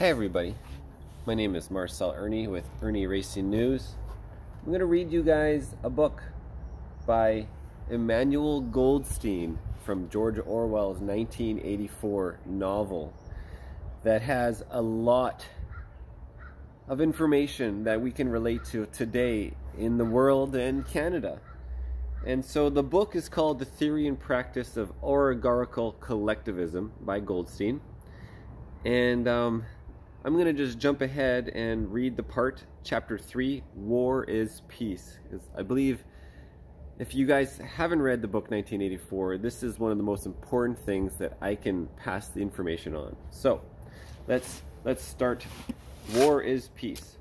Hey everybody, my name is Marcel Irnie with IrnieracingNews. I'm going to read you guys a book by Emmanuel Goldstein from George Orwell's 1984 novel that has a lot of information that we can relate to today in the world and Canada. And so the book is called The Theory and Practice of Oligarchical Collectivism by Goldstein. And I'm going to just jump ahead and read the part, Chapter 3, War is Peace. I believe if you guys haven't read the book 1984, this is one of the most important things that I can pass the information on. So, let's start. War is Peace.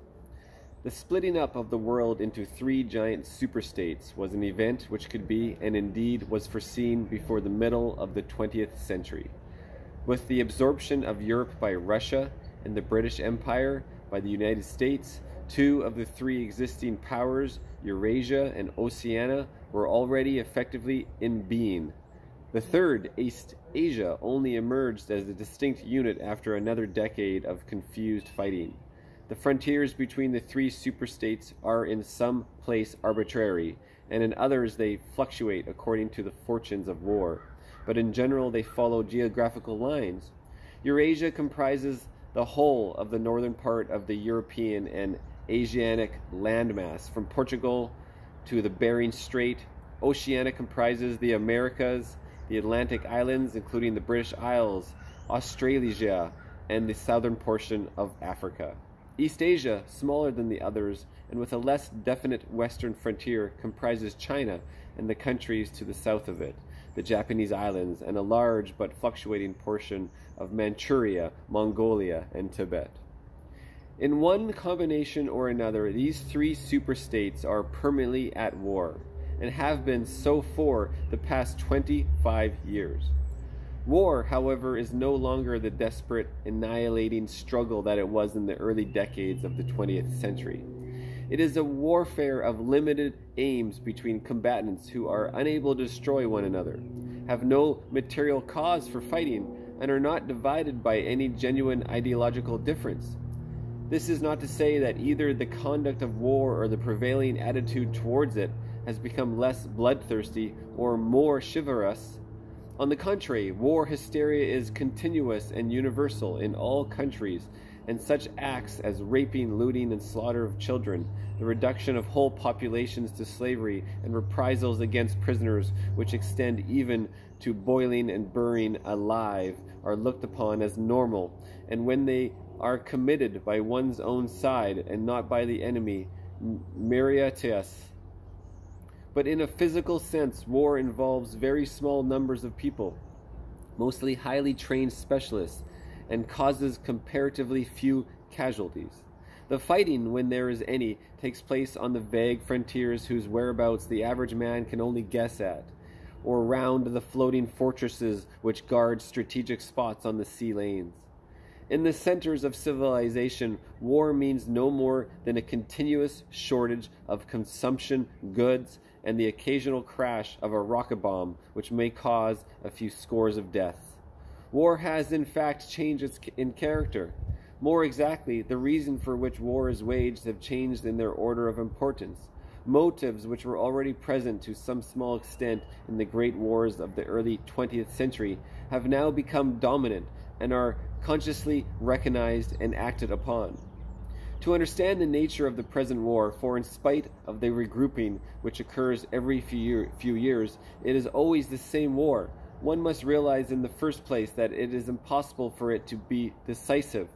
The splitting up of the world into three giant superstates was an event which could be, and indeed was foreseen before the middle of the 20th century. With the absorption of Europe by Russia and the British Empire by the United States, two of the three existing powers, Eurasia and Oceania, were already effectively in being. The third, East Asia, only emerged as a distinct unit after another decade of confused fighting. The frontiers between the three superstates are in some place arbitrary, and in others they fluctuate according to the fortunes of war, but in general they follow geographical lines. Eurasia comprises the whole of the northern part of the European and Asiatic landmass, from Portugal to the Bering Strait. Oceania comprises the Americas, the Atlantic Islands, including the British Isles, Australasia, and the southern portion of Africa. East Asia, smaller than the others, and with a less definite western frontier, comprises China and the countries to the south of it, the Japanese islands, and a large but fluctuating portion of Manchuria, Mongolia, and Tibet. In one combination or another, these three superstates are permanently at war, and have been so for the past 25 years. War, however, is no longer the desperate, annihilating struggle that it was in the early decades of the 20th century. It is a warfare of limited aims between combatants who are unable to destroy one another, have no material cause for fighting, and are not divided by any genuine ideological difference. This is not to say that either the conduct of war or the prevailing attitude towards it has become less bloodthirsty or more chivalrous. On the contrary, war hysteria is continuous and universal in all countries, and such acts as raping, looting, and slaughter of children, the reduction of whole populations to slavery, and reprisals against prisoners, which extend even to boiling and burning alive, are looked upon as normal, and when they are committed by one's own side and not by the enemy, meritorious. But in a physical sense, war involves very small numbers of people, mostly highly trained specialists, and causes comparatively few casualties. The fighting, when there is any, takes place on the vague frontiers whose whereabouts the average man can only guess at, or round the floating fortresses which guard strategic spots on the sea lanes. In the centers of civilization, war means no more than a continuous shortage of consumption goods and the occasional crash of a rocket bomb which may cause a few scores of deaths. War has in fact changed in character. More exactly, the reason for which war is waged have changed in their order of importance. Motives which were already present to some small extent in the great wars of the early 20th century have now become dominant and are consciously recognized and acted upon. To understand the nature of the present war, for in spite of the regrouping which occurs every few years, it is always the same war, one must realize in the first place that it is impossible for it to be decisive.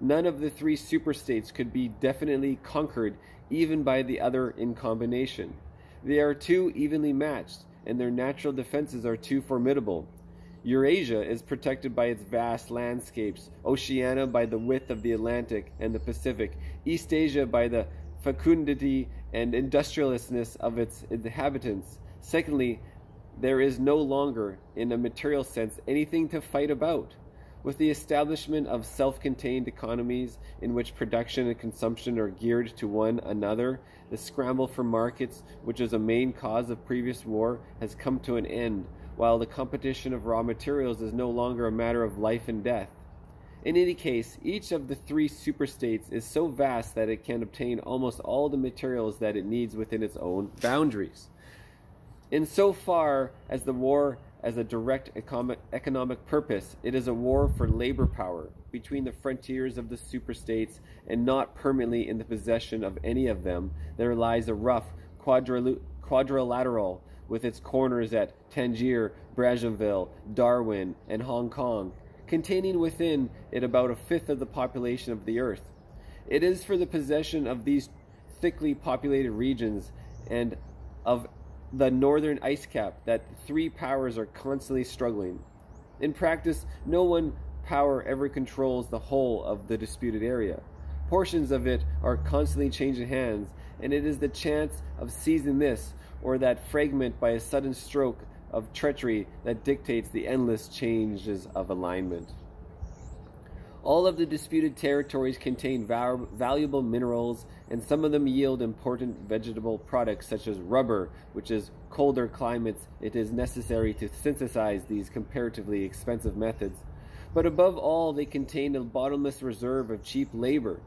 None of the three superstates could be definitely conquered even by the other in combination. They are too evenly matched, and their natural defenses are too formidable. Eurasia is protected by its vast landscapes, Oceania by the width of the Atlantic and the Pacific, East Asia by the fecundity and industriousness of its inhabitants. Secondly, there is no longer, in a material sense, anything to fight about. With the establishment of self-contained economies in which production and consumption are geared to one another, the scramble for markets, which is a main cause of previous war, has come to an end, while the competition of raw materials is no longer a matter of life and death. In any case, each of the three superstates is so vast that it can obtain almost all the materials that it needs within its own boundaries. In so far as the war as a direct economic purpose, it is a war for labor power between the frontiers of the superstates, and not permanently in the possession of any of them. There lies a rough quadrilateral with its corners at Tangier, Brazzaville, Darwin, and Hong Kong, containing within it about a fifth of the population of the earth. It is for the possession of these thickly populated regions and of the northern ice cap that three powers are constantly struggling. In practice, no one power ever controls the whole of the disputed area. Portions of it are constantly changing hands, and it is the chance of seizing this or that fragment by a sudden stroke of treachery that dictates the endless changes of alignment. All of the disputed territories contain valuable minerals, and some of them yield important vegetable products such as rubber, which is colder climates it is necessary to synthesize these comparatively expensive methods. But above all, they contain a bottomless reserve of cheap labor.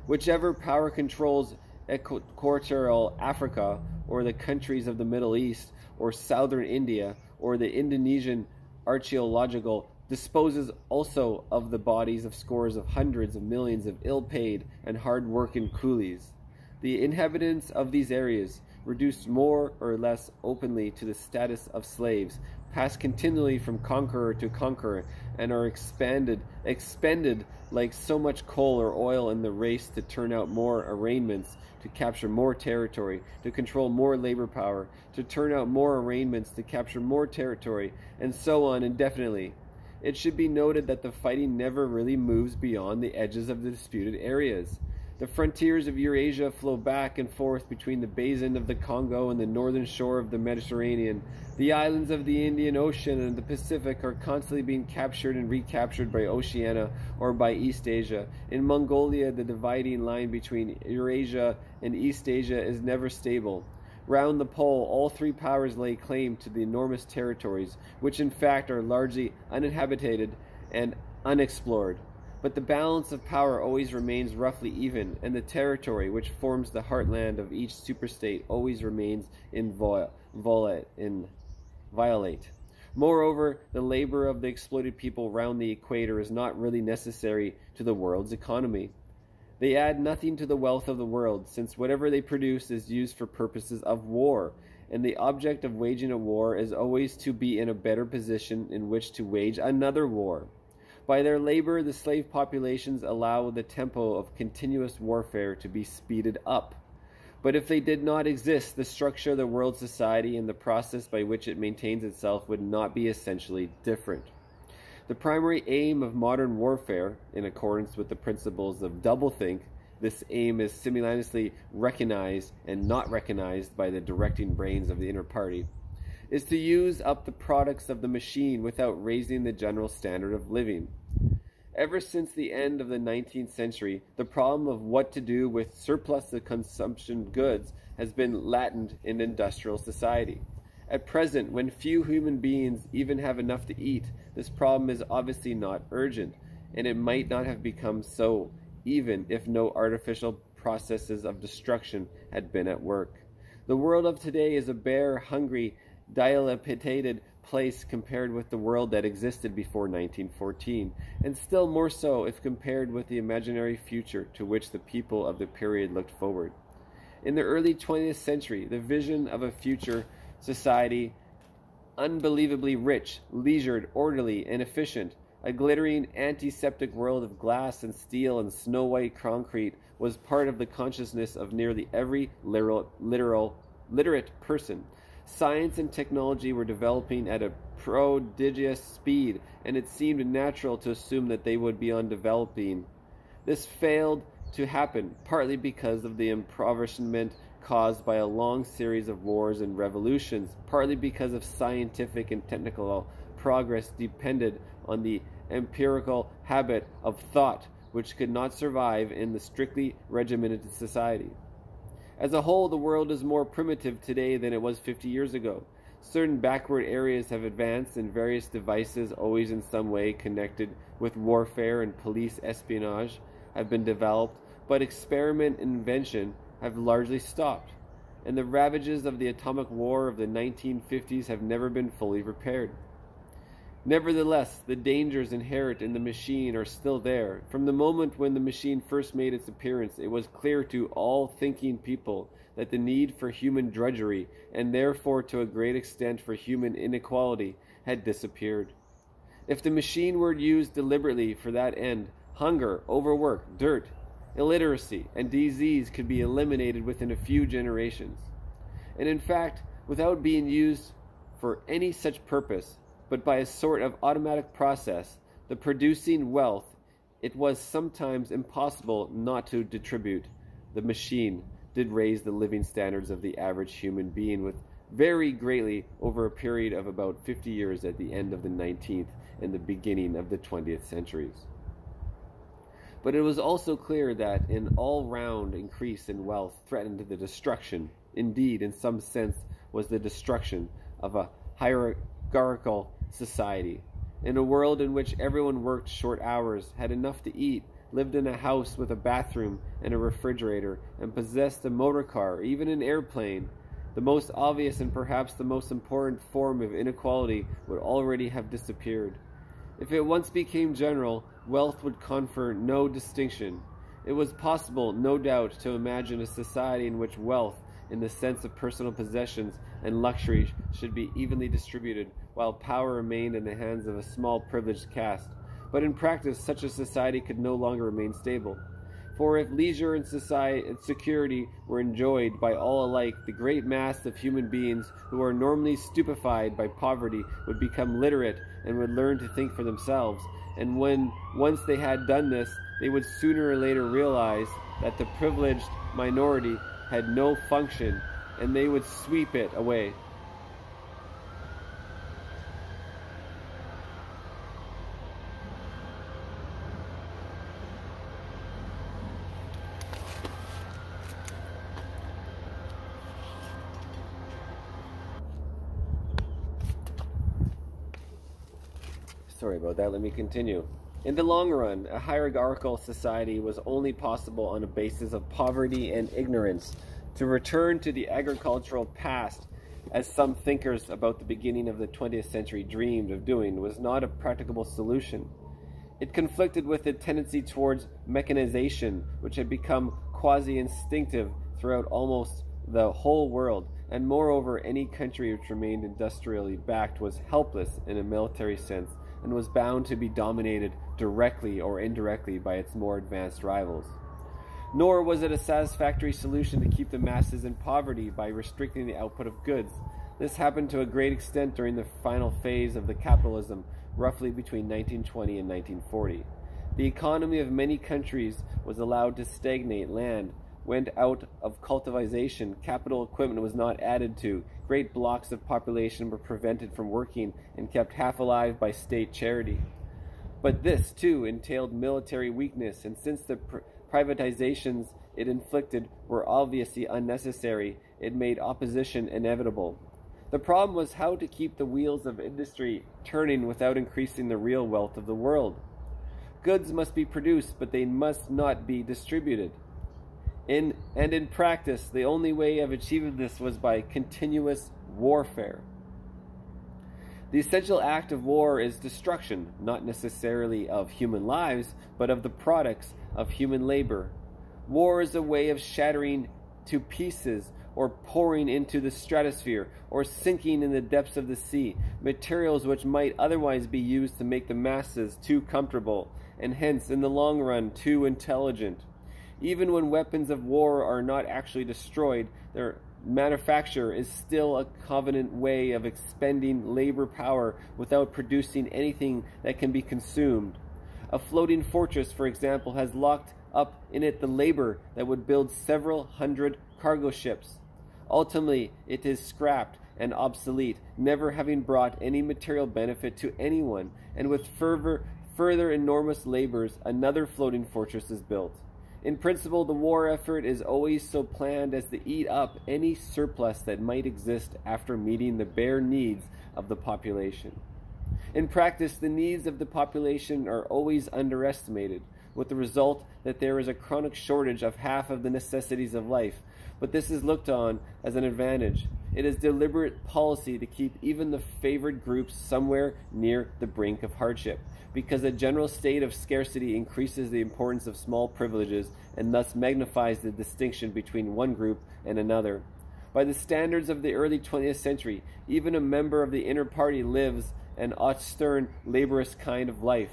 Whichever power controls Equatorial Africa, or the countries of the Middle East, or southern India, or the Indonesian archaeological, disposes also of the bodies of scores of hundreds of millions of ill-paid and hard-working coolies. The inhabitants of these areas, reduced more or less openly to the status of slaves, pass continually from conqueror to conqueror, and are expended like so much coal or oil in the race to turn out more arraignments, to capture more territory, to control more labor power, to turn out more arraignments, to capture more territory, and so on indefinitely. It should be noted that the fighting never really moves beyond the edges of the disputed areas. The frontiers of Eurasia flow back and forth between the basin of the Congo and the northern shore of the Mediterranean. The islands of the Indian Ocean and the Pacific are constantly being captured and recaptured by Oceania or by East Asia. In Mongolia, the dividing line between Eurasia and East Asia is never stable. Round the pole, all three powers lay claim to the enormous territories, which in fact are largely uninhabited and unexplored. But the balance of power always remains roughly even, and the territory which forms the heartland of each superstate always remains inviolate. Moreover, the labor of the exploited people round the equator is not really necessary to the world's economy. They add nothing to the wealth of the world, since whatever they produce is used for purposes of war, and the object of waging a war is always to be in a better position in which to wage another war. By their labor, the slave populations allow the tempo of continuous warfare to be speeded up. But if they did not exist, the structure of the world society and the process by which it maintains itself would not be essentially different. The primary aim of modern warfare, in accordance with the principles of doublethink, this aim is simultaneously recognized and not recognized by the directing brains of the inner party, is to use up the products of the machine without raising the general standard of living. Ever since the end of the 19th century, the problem of what to do with surplus of consumption goods has been latent in industrial society. At present, when few human beings even have enough to eat, this problem is obviously not urgent, and it might not have become so even if no artificial processes of destruction had been at work. The world of today is a bare, hungry, dilapidated place compared with the world that existed before 1914, and still more so if compared with the imaginary future to which the people of the period looked forward. In the early 20th century, the vision of a future society unbelievably rich, leisured, orderly, and efficient, a glittering antiseptic world of glass and steel and snow-white concrete, was part of the consciousness of nearly every literate person. Science and technology were developing at a prodigious speed, and it seemed natural to assume that they would be on developing. This failed to happen, partly because of the impoverishment caused by a long series of wars and revolutions, partly because of scientific and technical progress depended on the empirical habit of thought, which could not survive in the strictly regimented society. As a whole, the world is more primitive today than it was 50 years ago. Certain backward areas have advanced, and various devices, always in some way connected with warfare and police espionage, have been developed, but experiment and invention have largely stopped, and the ravages of the atomic war of the 1950s have never been fully repaired. Nevertheless, the dangers inherent in the machine are still there. From the moment when the machine first made its appearance, it was clear to all thinking people that the need for human drudgery, and therefore to a great extent for human inequality, had disappeared. If the machine were used deliberately for that end, hunger, overwork, dirt, illiteracy, and disease could be eliminated within a few generations. And in fact, without being used for any such purpose, but by a sort of automatic process, the producing wealth, it was sometimes impossible not to distribute. The machine did raise the living standards of the average human being with very greatly over a period of about 50 years at the end of the 19th and the beginning of the 20th centuries. But it was also clear that an all-round increase in wealth threatened the destruction, indeed in some sense was the destruction, of a hierarchical society. In a world in which everyone worked short hours, had enough to eat, lived in a house with a bathroom and a refrigerator, and possessed a motor car, even an airplane, the most obvious and perhaps the most important form of inequality would already have disappeared. If it once became general, wealth would confer no distinction. It was possible, no doubt, to imagine a society in which wealth, in the sense of personal possessions and luxury, should be evenly distributed, while power remained in the hands of a small privileged caste. But in practice, such a society could no longer remain stable. For if leisure and security were enjoyed by all alike, the great mass of human beings who are normally stupefied by poverty would become literate and would learn to think for themselves. And when once they had done this, they would sooner or later realize that the privileged minority had no function, and they would sweep it away. Sorry about that, let me continue. In the long run, a hierarchical society was only possible on a basis of poverty and ignorance. To return to the agricultural past, as some thinkers about the beginning of the 20th century dreamed of doing, was not a practicable solution. It conflicted with the tendency towards mechanization, which had become quasi-instinctive throughout almost the whole world, and moreover, any country which remained industrially backed was helpless in a military sense, and was bound to be dominated directly or indirectly by its more advanced rivals. Nor was it a satisfactory solution to keep the masses in poverty by restricting the output of goods. This happened to a great extent during the final phase of the capitalism, roughly between 1920 and 1940. The economy of many countries was allowed to stagnate. Land went out of cultivation, capital equipment was not added to, great blocks of population were prevented from working and kept half alive by state charity. But this, too, entailed military weakness, and since the privatizations it inflicted were obviously unnecessary, it made opposition inevitable. The problem was how to keep the wheels of industry turning without increasing the real wealth of the world. Goods must be produced, but they must not be distributed. In practice, the only way of achieving this was by continuous warfare. The essential act of war is destruction, not necessarily of human lives, but of the products of human labor. War is a way of shattering to pieces, or pouring into the stratosphere, or sinking in the depths of the sea, materials which might otherwise be used to make the masses too comfortable, and hence, in the long run, too intelligent. Even when weapons of war are not actually destroyed, their manufacture is still a convenient way of expending labor power without producing anything that can be consumed. A floating fortress, for example, has locked up in it the labor that would build several hundred cargo ships. Ultimately, it is scrapped and obsolete, never having brought any material benefit to anyone, and with further enormous labors, another floating fortress is built. In principle, the war effort is always so planned as to eat up any surplus that might exist after meeting the bare needs of the population. In practice, the needs of the population are always underestimated, with the result that there is a chronic shortage of half of the necessities of life, but this is looked on as an advantage. It is deliberate policy to keep even the favored groups somewhere near the brink of hardship, because a general state of scarcity increases the importance of small privileges and thus magnifies the distinction between one group and another. By the standards of the early 20th century, even a member of the inner party lives an austere, laborious kind of life.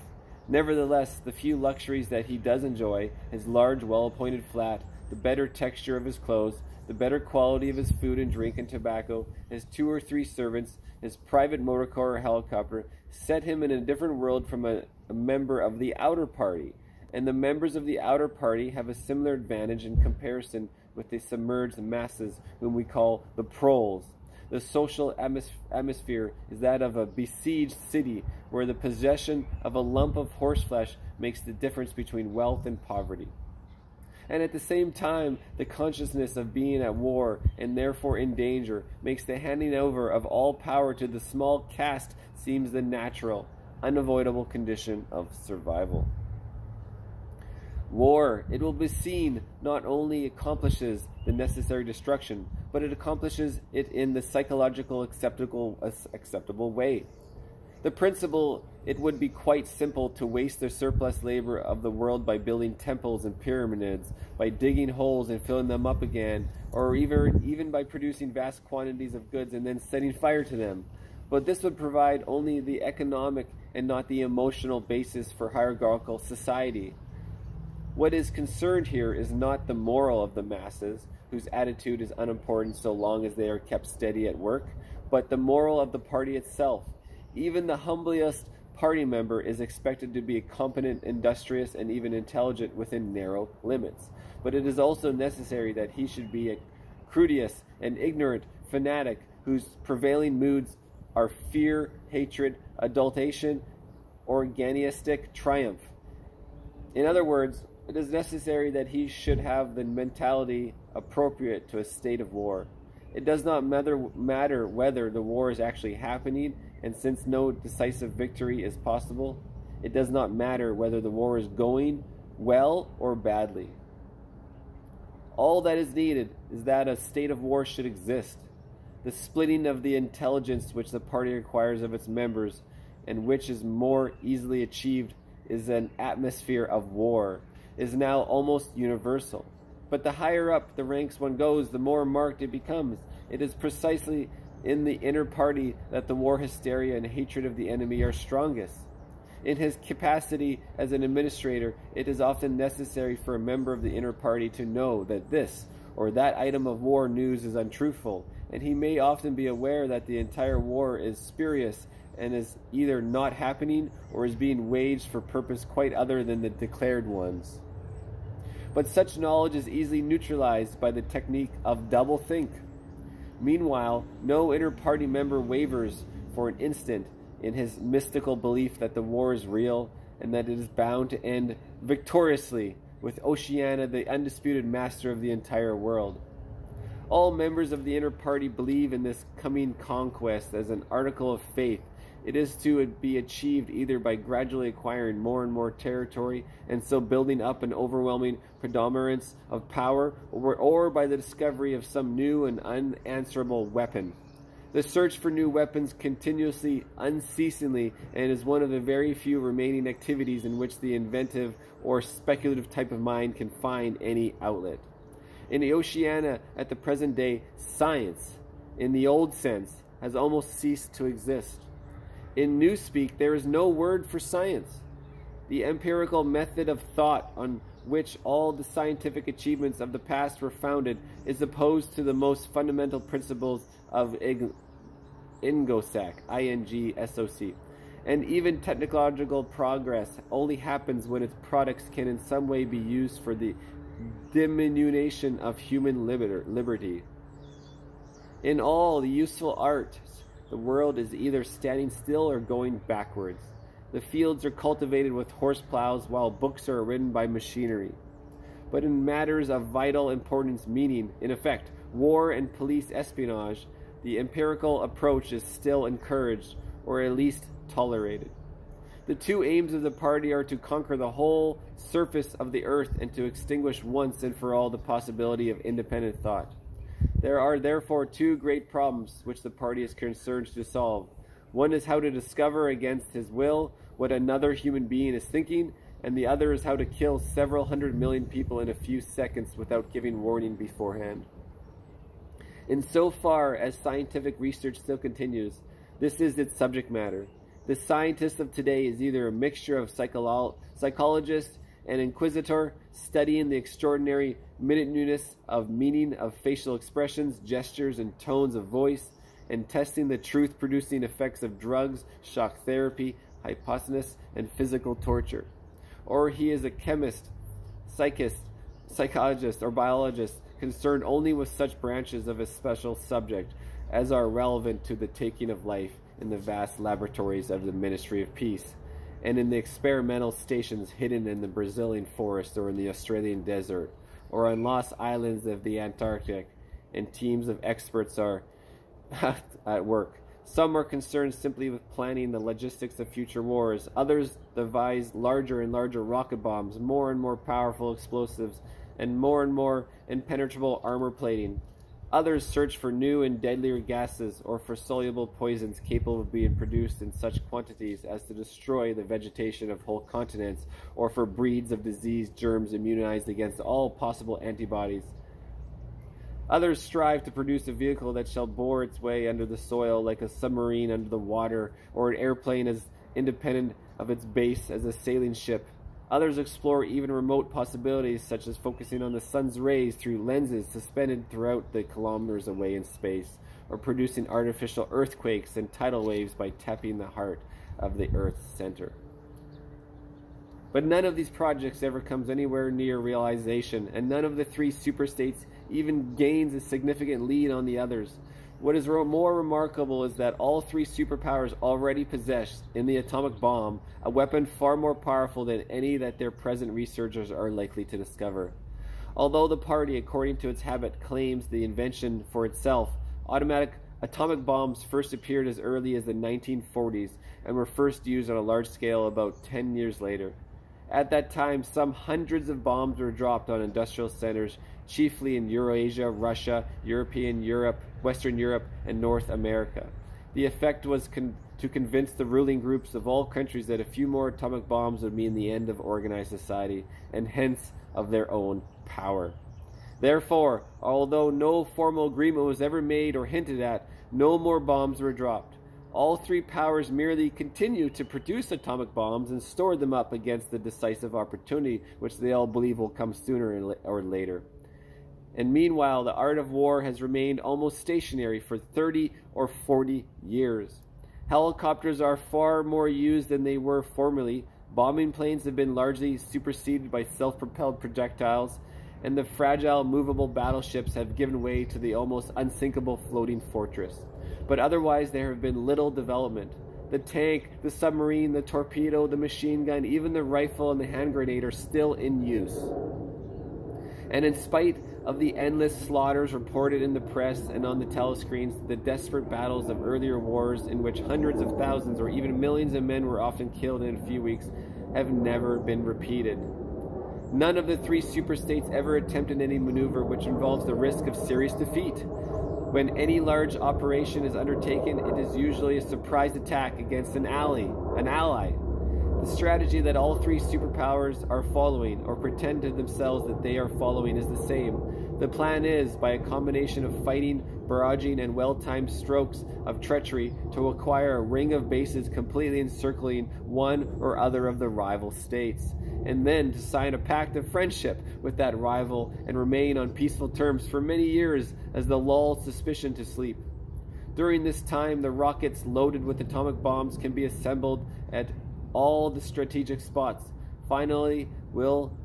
Nevertheless, the few luxuries that he does enjoy, his large, well-appointed flat, the better texture of his clothes, the better quality of his food and drink and tobacco, his 2 or 3 servants, his private motor car or helicopter, set him in a different world from a member of the outer party. And the members of the outer party have a similar advantage in comparison with the submerged masses whom we call the proles. The social atmosphere is that of a besieged city where the possession of a lump of horseflesh makes the difference between wealth and poverty. And at the same time, the consciousness of being at war and therefore in danger makes the handing over of all power to the small caste seems the natural, unavoidable condition of survival. War, it will be seen, not only accomplishes the necessary destruction, but it accomplishes it in the psychological acceptable way. The principle, it would be quite simple to waste the surplus labor of the world by building temples and pyramids, by digging holes and filling them up again, or even by producing vast quantities of goods and then setting fire to them. But this would provide only the economic and not the emotional basis for hierarchical society. What is concerned here is not the moral of the masses, whose attitude is unimportant so long as they are kept steady at work, but the moral of the party itself. Even the humblest party member is expected to be competent, industrious, and even intelligent within narrow limits. But it is also necessary that he should be a crudious and ignorant fanatic whose prevailing moods are fear, hatred, adulation, organistic triumph. In other words, it is necessary that he should have the mentality appropriate to a state of war. It does not matter whether the war is actually happening, and since no decisive victory is possible, it does not matter whether the war is going well or badly. All that is needed is that a state of war should exist. The splitting of the intelligence which the party requires of its members, and which is more easily achieved, is an atmosphere of war, is now almost universal. But the higher up the ranks one goes, the more marked it becomes. It is precisely in the inner party that the war hysteria and hatred of the enemy are strongest. In his capacity as an administrator, it is often necessary for a member of the inner party to know that this or that item of war news is untruthful, and he may often be aware that the entire war is spurious and is either not happening or is being waged for purpose quite other than the declared ones. But such knowledge is easily neutralized by the technique of doublethink. Meanwhile, no inner party member wavers for an instant in his mystical belief that the war is real and that it is bound to end victoriously with Oceania the undisputed master of the entire world. All members of the inner party believe in this coming conquest as an article of faith. It is to be achieved either by gradually acquiring more and more territory and so building up an overwhelming predominance of power, or by the discovery of some new and unanswerable weapon. The search for new weapons continuously, unceasingly, and is one of the very few remaining activities in which the inventive or speculative type of mind can find any outlet. In the Oceania at the present day, science, in the old sense, has almost ceased to exist. In newspeak, there is no word for science. The empirical method of thought on which all the scientific achievements of the past were founded is opposed to the most fundamental principles of INGOSOC, I-N-G-S-O-C. And even technological progress only happens when its products can in some way be used for the diminution of human liberty. In all the useful arts, the world is either standing still or going backwards. The fields are cultivated with horse plows while books are written by machinery. but in matters of vital importance, meaning, in effect, war and police espionage, the empirical approach is still encouraged, or at least tolerated. The two aims of the party are to conquer the whole surface of the earth and to extinguish once and for all the possibility of independent thought. There are therefore two great problems which the party is concerned to solve. One is how to discover against his will what another human being is thinking, and the other is how to kill several 100 million people in a few seconds without giving warning beforehand. In so far as scientific research still continues, this is its subject matter. The scientist of today is either a mixture of psychologist and inquisitor, studying the extraordinary minuteness of meaning of facial expressions, gestures, and tones of voice, and testing the truth-producing effects of drugs, shock therapy, hypnosis, and physical torture. Or he is a chemist, psychologist, or biologist, concerned only with such branches of a special subject as are relevant to the taking of life in the vast laboratories of the Ministry of Peace, and in the experimental stations hidden in the Brazilian forest or in the Australian desert, or on lost islands of the Antarctic, and teams of experts are at work. Some are concerned simply with planning the logistics of future wars. Others devise larger and larger rocket bombs, more and more powerful explosives, and more impenetrable armor plating. Others search for new and deadlier gases or for soluble poisons capable of being produced in such quantities as to destroy the vegetation of whole continents, or for breeds of disease germs immunized against all possible antibodies. Others strive to produce a vehicle that shall bore its way under the soil like a submarine under the water, or an airplane as independent of its base as a sailing ship. Others explore even remote possibilities, such as focusing on the sun's rays through lenses suspended throughout the kilometers away in space, or producing artificial earthquakes and tidal waves by tapping the heart of the Earth's center. But none of these projects ever comes anywhere near realization, and none of the three superstates even gains a significant lead on the others. What is more remarkable is that all three superpowers already possess, in the atomic bomb, a weapon far more powerful than any that their present researchers are likely to discover. Although the party, according to its habit, claims the invention for itself, atomic bombs first appeared as early as the 1940s and were first used on a large scale about 10 years later. At that time, some hundreds of bombs were dropped on industrial centers, chiefly in Eurasia, Russia, Western Europe, and North America. The effect was to convince the ruling groups of all countries that a few more atomic bombs would mean the end of organized society, and hence of their own power. Therefore, although no formal agreement was ever made or hinted at, no more bombs were dropped. All three powers merely continue to produce atomic bombs and store them up against the decisive opportunity which they all believe will come sooner or later. And meanwhile, the art of war has remained almost stationary for 30 or 40 years. Helicopters are far more used than they were formerly. Bombing planes have been largely superseded by self-propelled projectiles, and the fragile, movable battleships have given way to the almost unsinkable floating fortress. But otherwise there have been little development. The tank, the submarine, the torpedo, the machine gun, even the rifle and the hand grenade are still in use. And in spite of the endless slaughters reported in the press and on the telescreens, the desperate battles of earlier wars in which hundreds of thousands or even millions of men were often killed in a few weeks have never been repeated. None of the three superstates ever attempted any maneuver which involves the risk of serious defeat. When any large operation is undertaken, it is usually a surprise attack against an ally. The strategy that all three superpowers are following, or pretend to themselves that they are following, is the same. The plan is, by a combination of fighting, barraging, and well-timed strokes of treachery, to acquire a ring of bases completely encircling one or other of the rival states, and then to sign a pact of friendship with that rival and remain on peaceful terms for many years as the lulled suspicion to sleep. During this time, the rockets loaded with atomic bombs can be assembled at all the strategic spots. Finally,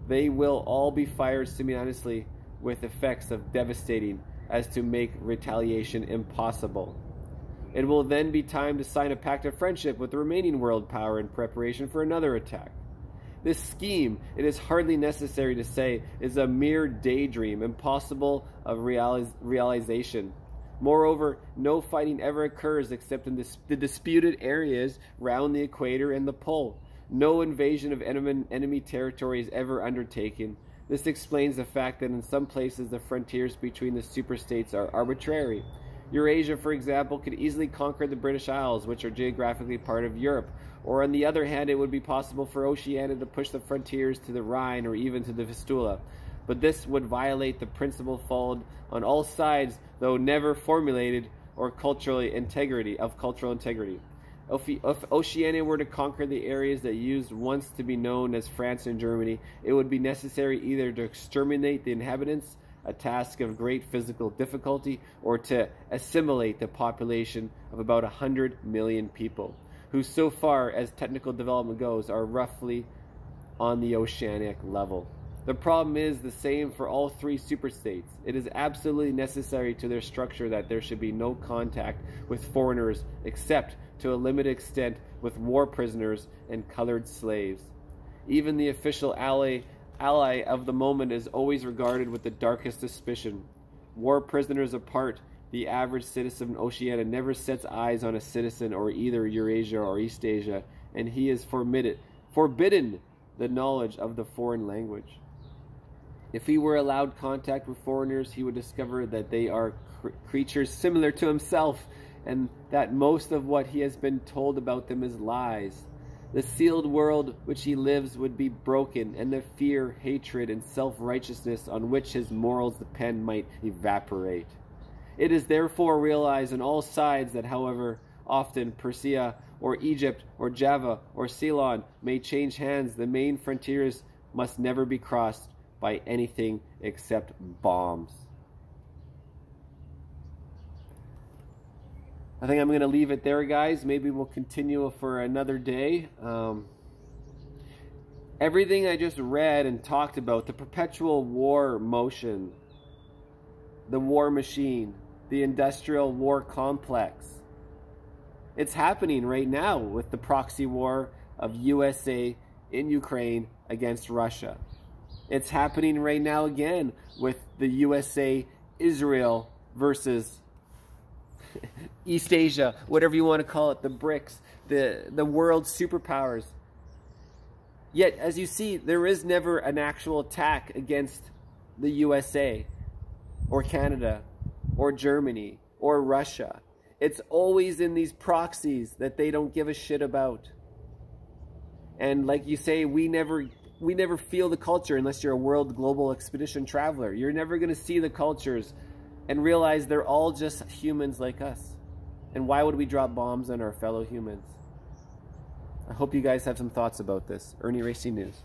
they will all be fired simultaneously with effects of devastating as to make retaliation impossible. It will then be time to sign a pact of friendship with the remaining world power in preparation for another attack. This scheme, it is hardly necessary to say, is a mere daydream, impossible of realization. Moreover, no fighting ever occurs except in the disputed areas round the equator and the pole. No invasion of enemy territory is ever undertaken. This explains the fact that in some places the frontiers between the superstates are arbitrary. Eurasia, for example, could easily conquer the British Isles, which are geographically part of Europe. Or on the other hand, it would be possible for Oceania to push the frontiers to the Rhine or even to the Vistula. But this would violate the principle followed on all sides, though never formulated, or cultural integrity. If Oceania were to conquer the areas that used once to be known as France and Germany, it would be necessary either to exterminate the inhabitants, a task of great physical difficulty, or to assimilate the population of about 100 million people, who so far as technical development goes are roughly on the oceanic level. The problem is the same for all three superstates. It is absolutely necessary to their structure that there should be no contact with foreigners except to a limited extent with war prisoners and colored slaves. Even the official ally of the moment is always regarded with the darkest suspicion. War prisoners apart, the average citizen of Oceania never sets eyes on a citizen or either Eurasia or East Asia, and he is forbidden the knowledge of the foreign language. If he were allowed contact with foreigners, he would discover that they are creatures similar to himself, and that most of what he has been told about them is lies. The sealed world which he lives would be broken, and the fear, hatred, and self-righteousness on which his morals depend might evaporate. It is therefore realized on all sides that however often Persia or Egypt or Java or Ceylon may change hands, the main frontiers must never be crossed by anything except bombs. I think I'm going to leave it there, guys. Maybe we'll continue for another day. Everything I just read and talked about, the perpetual war motion, the war machine, the industrial war complex, it's happening right now with the proxy war of USA in Ukraine against Russia. It's happening right now again with the USA, Israel versus East Asia, whatever you want to call it, the BRICS, the world superpowers. Yet, as you see, there is never an actual attack against the USA or Canada or Germany or Russia. It's always in these proxies that they don't give a shit about. And like you say, we never feel the culture unless you're a world global expedition traveler. You're never going to see the cultures and realize they're all just humans like us. And why would we drop bombs on our fellow humans? I hope you guys have some thoughts about this. Irnieracing News.